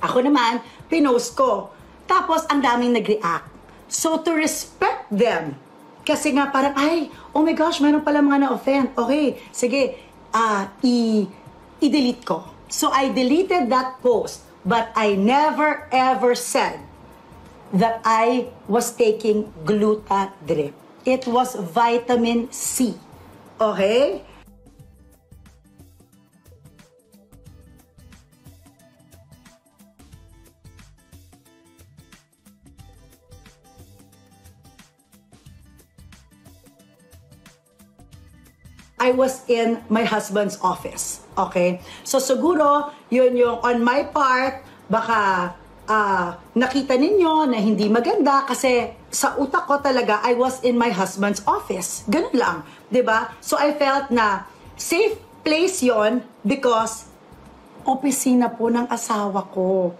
Ako naman, pinost ko. Tapos, ang daming nag-react. So, to respect them, kasi nga parang, ay, oh my gosh, meron pala mga na-offend. Okay, sige, i-delete ko. So, I deleted that post, but I never ever said that I was taking Glutadrip. It was vitamin C. Okay? I was in my husband's office. Okay? So siguro, yun yung on my part, baka nakita ninyo na hindi maganda kasi sa utak ko talaga, I was in my husband's office. Ganun lang. 'Di ba? So I felt na safe place yon because opisina po ng asawa ko.